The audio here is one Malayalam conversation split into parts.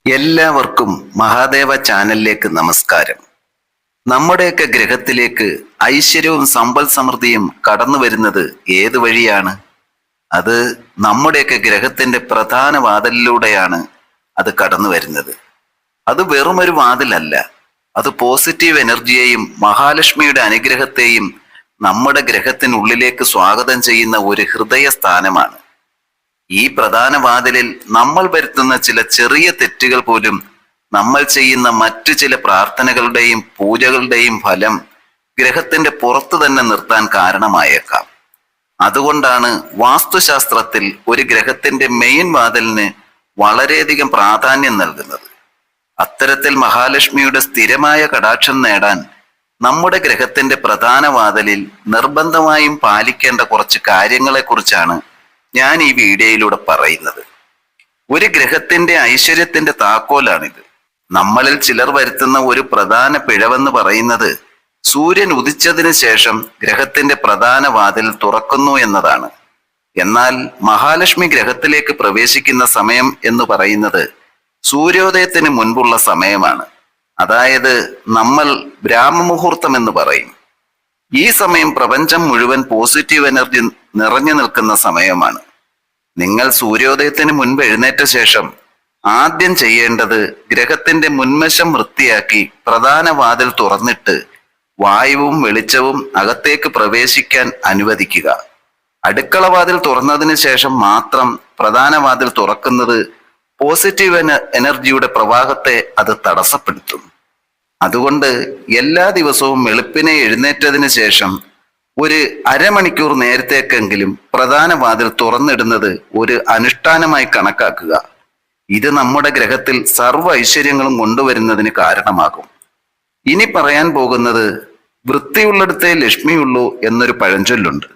എല്ലാവർക്കും മഹാദേവ ചാനലിലേക്ക് നമസ്കാരം. നമ്മുടെയൊക്കെ ഗ്രഹത്തിലേക്ക് ഐശ്വര്യവും സമ്പൽ സമൃദ്ധിയും കടന്നു വരുന്നത് ഏത് വഴിയാണ്? അത് നമ്മുടെയൊക്കെ ഗ്രഹത്തിന്റെ പ്രധാന വാതിലിലൂടെയാണ് അത് കടന്നു വരുന്നത്. അത് വെറുമൊരു വാതിലല്ല, അത് പോസിറ്റീവ് എനർജിയെയും മഹാലക്ഷ്മിയുടെ അനുഗ്രഹത്തെയും നമ്മുടെ ഗ്രഹത്തിനുള്ളിലേക്ക് സ്വാഗതം ചെയ്യുന്ന ഒരു ഹൃദയ സ്ഥാനമാണ്. ഈ പ്രധാന വാതിലിൽ നമ്മൾ വരുത്തുന്ന ചില ചെറിയ തെറ്റുകൾ പോലും നമ്മൾ ചെയ്യുന്ന മറ്റു ചില പ്രാർത്ഥനകളുടെയും പൂജകളുടെയും ഫലം ഗ്രഹത്തിന്റെ പുറത്തു തന്നെ നിർത്താൻ കാരണമായേക്കാം. അതുകൊണ്ടാണ് വാസ്തുശാസ്ത്രത്തിൽ ഒരു ഗ്രഹത്തിന്റെ മെയിൻ വാതിലിന് വളരെയധികം പ്രാധാന്യം നൽകുന്നത്. അത്തരത്തിൽ മഹാലക്ഷ്മിയുടെ സ്ഥിരമായ കടാക്ഷം നേടാൻ നമ്മുടെ ഗ്രഹത്തിന്റെ പ്രധാന വാതിലിൽ നിർബന്ധമായും പാലിക്കേണ്ട കുറച്ച് കാര്യങ്ങളെക്കുറിച്ചാണ് ഞാൻ ഈ വീഡിയോയിലൂടെ പറയുന്നത്. ഒരു ഗ്രഹത്തിന്റെ ഐശ്വര്യത്തിന്റെ താക്കോലാണിത്. നമ്മളിൽ ചിലർ വരുത്തുന്ന ഒരു പ്രധാന പിഴവെന്ന് പറയുന്നത് സൂര്യൻ ഉദിച്ചതിന് ശേഷം ഗ്രഹത്തിന്റെ പ്രധാന വാതിൽ തുറക്കുന്നു എന്നതാണ്. എന്നാൽ മഹാലക്ഷ്മി ഗ്രഹത്തിലേക്ക് പ്രവേശിക്കുന്ന സമയം എന്ന് പറയുന്നത് സൂര്യോദയത്തിന് മുൻപുള്ള സമയമാണ്. അതായത് നമ്മൾ ബ്രാഹ്മമുഹൂർത്തം എന്ന് പറയും. ഈ സമയം പ്രപഞ്ചം മുഴുവൻ പോസിറ്റീവ് എനർജി നിറഞ്ഞു നിൽക്കുന്ന സമയമാണ്. നിങ്ങൾ സൂര്യോദയത്തിന് മുൻപ് എഴുന്നേറ്റ ശേഷം ആദ്യം ചെയ്യേണ്ടത് ഗ്രഹത്തിന്റെ മുൻവശം വൃത്തിയാക്കി പ്രധാന വാതിൽ തുറന്നിട്ട് വായുവും വെളിച്ചവും അകത്തേക്ക് പ്രവേശിക്കാൻ അനുവദിക്കുക. അടുക്കള വാതിൽ തുറന്നതിന് ശേഷം മാത്രം പ്രധാന വാതിൽ തുറക്കുന്നത് പോസിറ്റീവ് എനർജിയുടെ പ്രവാഹത്തെ അത് തടസ്സപ്പെടുത്തും. അതുകൊണ്ട് എല്ലാ ദിവസവും വെളുപ്പിനെ എഴുന്നേറ്റതിന് ശേഷം ഒരു അരമണിക്കൂർ നേരത്തേക്കെങ്കിലും പ്രധാന വാതിൽ തുറന്നിടുന്നത് ഒരു അനുഷ്ഠാനമായി കണക്കാക്കുക. ഇത് നമ്മുടെ ഗ്രഹത്തിൽ സർവ്വ ഐശ്വര്യങ്ങളും കൊണ്ടുവരുന്നതിന് കാരണമാകും. ഇനി പറയാൻ പോകുന്നത് വൃത്തിയുള്ളിടത്തേ ലക്ഷ്മിയുള്ളൂ എന്നൊരു പഴഞ്ചൊല്ലുണ്ട്.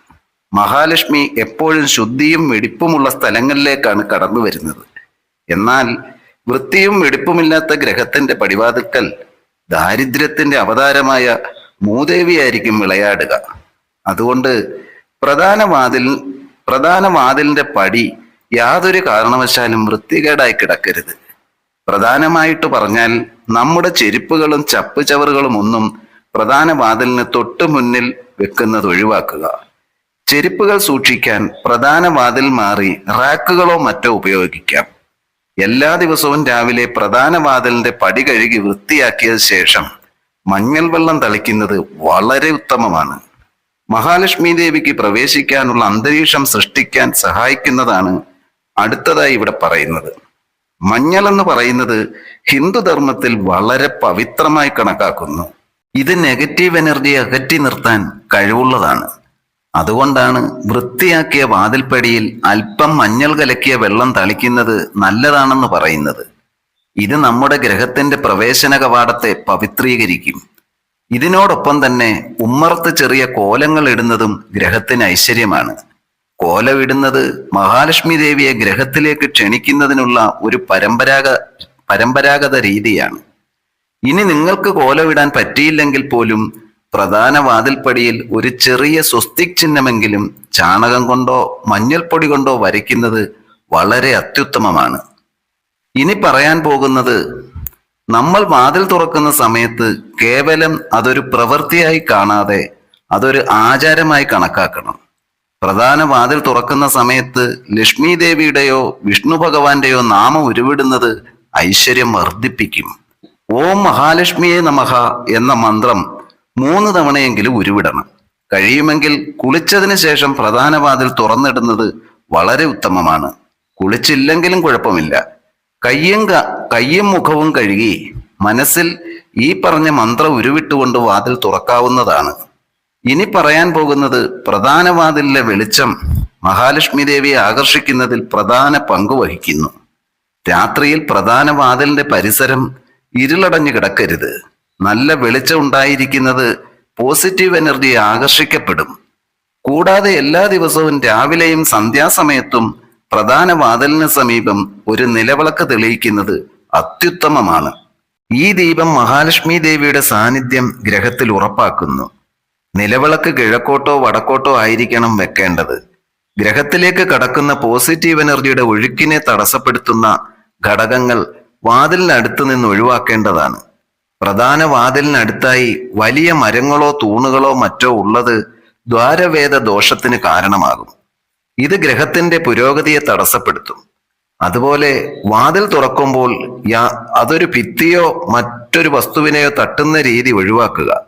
മഹാലക്ഷ്മി എപ്പോഴും ശുദ്ധിയും വെടിപ്പുമുള്ള സ്ഥലങ്ങളിലേക്കാണ് കടന്നു വരുന്നത്. എന്നാൽ വൃത്തിയും വെടിപ്പുമില്ലാത്ത ഗ്രഹത്തിന്റെ പടിവാതിൽക്കൽ ദാരിദ്ര്യത്തിന്റെ അവതാരമായ മൂദേവിയായിരിക്കും വിളയാടുക. അതുകൊണ്ട് പ്രധാന വാതിലിന്റെ പടി യാതൊരു കാരണവശാലും വൃത്തികേടായി കിടക്കരുത്. പ്രധാനമായിട്ട് പറഞ്ഞാൽ നമ്മുടെ ചെരുപ്പുകളും ചപ്പുചവറുകളും ഒന്നും പ്രധാന വാതിലിന് തൊട്ടു മുന്നിൽ വെക്കുന്നത് ഒഴിവാക്കുക. ചെരുപ്പുകൾ സൂക്ഷിക്കാൻ പ്രധാന വാതിൽ മാറി റാക്കുകളോ മറ്റോ ഉപയോഗിക്കാം. എല്ലാ ദിവസവും രാവിലെ പ്രധാന വാതിലിന്റെ പടി കഴുകി വൃത്തിയാക്കിയ ശേഷം മഞ്ഞൾ വെള്ളം തളിക്കുന്നത് വളരെ ഉത്തമമാണ്. മഹാലക്ഷ്മി ദേവിക്ക് പ്രവേശിക്കാനുള്ള അന്തരീക്ഷം സൃഷ്ടിക്കാൻ സഹായിക്കുന്നതാണ് അടുത്തതായി ഇവിടെ പറയുന്നത്. മഞ്ഞൾ എന്ന് പറയുന്നത് ഹിന്ദുധർമ്മത്തിൽ വളരെ പവിത്രമായി കണക്കാക്കുന്നു. ഇത് നെഗറ്റീവ് എനർജി അകറ്റി നിർത്താൻ കഴിവുള്ളതാണ്. അതുകൊണ്ടാണ് വൃത്തിയാക്കിയ വാതിൽപ്പടിയിൽ അല്പം മഞ്ഞൾ കലക്കിയ വെള്ളം തളിക്കുന്നത് നല്ലതാണെന്ന് പറയുന്നത്. ഇത് നമ്മുടെ ഗ്രഹത്തിന്റെ പ്രവേശന കവാടത്തെ പവിത്രീകരിക്കും. ഇതിനോടൊപ്പം തന്നെ ഉമ്മറത്ത് ചെറിയ കോലങ്ങൾ ഇടുന്നതും ഗ്രഹത്തിന് ഐശ്വര്യമാണ്. കോലമിടുന്നത് മഹാലക്ഷ്മി ദേവിയെ ഗ്രഹത്തിലേക്ക് ക്ഷണിക്കുന്നതിനുള്ള ഒരു പരമ്പരാഗത രീതിയാണ്. ഇനി നിങ്ങൾക്ക് കോലമിടാൻ പറ്റിയില്ലെങ്കിൽ പോലും പ്രധാന വാതിൽപ്പടിയിൽ ഒരു ചെറിയ സ്വസ്തിക് ചിഹ്നമെങ്കിലും ചാണകം കൊണ്ടോ മഞ്ഞൾപ്പൊടി കൊണ്ടോ വരയ്ക്കുന്നത് വളരെ അത്യുത്തമമാണ്. ഇനി പറയാൻ പോകുന്നത്, നമ്മൾ വാതിൽ തുറക്കുന്ന സമയത്ത് കേവലം അതൊരു പ്രവൃത്തിയായി കാണാതെ അതൊരു ആചാരമായി കണക്കാക്കണം. പ്രധാന വാതിൽ തുറക്കുന്ന സമയത്ത് ലക്ഷ്മി ദേവിയുടെയോ വിഷ്ണു ഭഗവാന്റെയോ നാമം ഉരുവിടുന്നത് ഐശ്വര്യം വർദ്ധിപ്പിക്കും. ഓം മഹാലക്ഷ്മിയെ നമഃ എന്ന മന്ത്രം 3 തവണയെങ്കിലും ഉരുവിടണം. കഴിയുമെങ്കിൽ കുളിച്ചതിന് ശേഷം പ്രധാന വാതിൽ തുറന്നിടുന്നത് വളരെ ഉത്തമമാണ്. കുളിച്ചില്ലെങ്കിലും കുഴപ്പമില്ല. കയ്യും മുഖവും കഴുകി മനസ്സിൽ ഈ പറഞ്ഞ മന്ത്രം ഉരുവിട്ടുകൊണ്ട് വാതിൽ തുറക്കാവുന്നതാണ്. ഇനി പറയാൻ പോകുന്നത്, പ്രധാന വാതിലിലെ വെളിച്ചം മഹാലക്ഷ്മി ദേവിയെ ആകർഷിക്കുന്നതിൽ പ്രധാന പങ്ക് വഹിക്കുന്നു. രാത്രിയിൽ പ്രധാന വാതിലിന്റെ പരിസരം ഇരുളടഞ്ഞു കിടക്കരുത്. നല്ല വെളിച്ചം ഉണ്ടായിരിക്കുന്നത് പോസിറ്റീവ് എനർജി ആകർഷിക്കപ്പെടും. കൂടാതെ എല്ലാ ദിവസവും രാവിലെയും സന്ധ്യാസമയത്തും പ്രധാന വാതിലിന് സമീപം ഒരു നിലവിളക്ക് തെളിയിക്കുന്നത് അത്യുത്തമമാണ്. ഈ ദീപം മഹാലക്ഷ്മി ദേവിയുടെ സാന്നിധ്യം ഗ്രഹത്തിൽ ഉറപ്പാക്കുന്നു. നിലവിളക്ക് കിഴക്കോട്ടോ വടക്കോട്ടോ ആയിരിക്കണം വെക്കേണ്ടത്. ഗ്രഹത്തിലേക്ക് കടക്കുന്ന പോസിറ്റീവ് എനർജിയുടെ ഒഴുക്കിനെ തടസ്സപ്പെടുത്തുന്ന ഘടകങ്ങൾ വാതിലിനടുത്ത് നിന്ന് ഒഴിവാക്കേണ്ടതാണ്. പ്രധാന വാതിലിനടുത്തായി വലിയ മരങ്ങളോ തൂണുകളോ മറ്റോ ഉള്ളത് ദ്വാരവേദ ദോഷത്തിന് കാരണമാകും. ഇത് ഗ്രഹത്തിന്റെ പുരോഗതിയെ തടസ്സപ്പെടുത്തും. അതുപോലെ വാതിൽ തുറക്കുമ്പോൾ അതൊരു ഭിത്തിയോ മറ്റൊരു വസ്തുവിനെയോ തട്ടുന്ന രീതി ഒഴിവാക്കുക.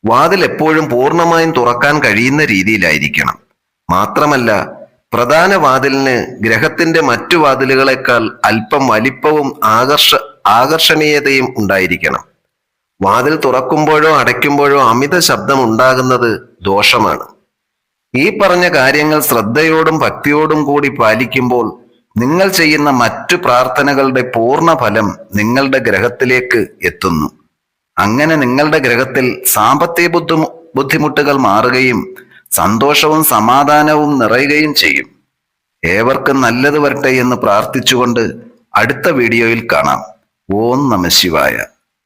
വാതിൽ എപ്പോഴും പൂർണ്ണമായും തുറക്കാൻ കഴിയുന്ന രീതിയിലായിരിക്കണം. മാത്രമല്ല, പ്രധാന വാതിലിന് ഗ്രഹത്തിന്റെ മറ്റു വാതിലുകളെക്കാൾ അല്പം വലിപ്പവും ആകർഷണീയതയും ഉണ്ടായിരിക്കണം. വാതിൽ തുറക്കുമ്പോഴോ അടയ്ക്കുമ്പോഴോ അമിത ശബ്ദം ഉണ്ടാകുന്നത് ദോഷമാണ്. ഈ പറഞ്ഞ കാര്യങ്ങൾ ശ്രദ്ധയോടും ഭക്തിയോടും കൂടി പാലിക്കുമ്പോൾ നിങ്ങൾ ചെയ്യുന്ന മറ്റു പ്രാർത്ഥനകളുടെ പൂർണ്ണ ഫലം നിങ്ങളുടെ ഗ്രഹത്തിലേക്ക് എത്തുന്നു. അങ്ങനെ നിങ്ങളുടെ ഗ്രഹത്തിൽ സാമ്പത്തിക ബുദ്ധിമുട്ടുകൾ മാറുകയും സന്തോഷവും സമാധാനവും നിറയുകയും ചെയ്യും. ഏവർക്കും നല്ലത് വരട്ടെ എന്ന് പ്രാർത്ഥിച്ചുകൊണ്ട് അടുത്ത വീഡിയോയിൽ കാണാം. ഓം നമഃ ശിവായ.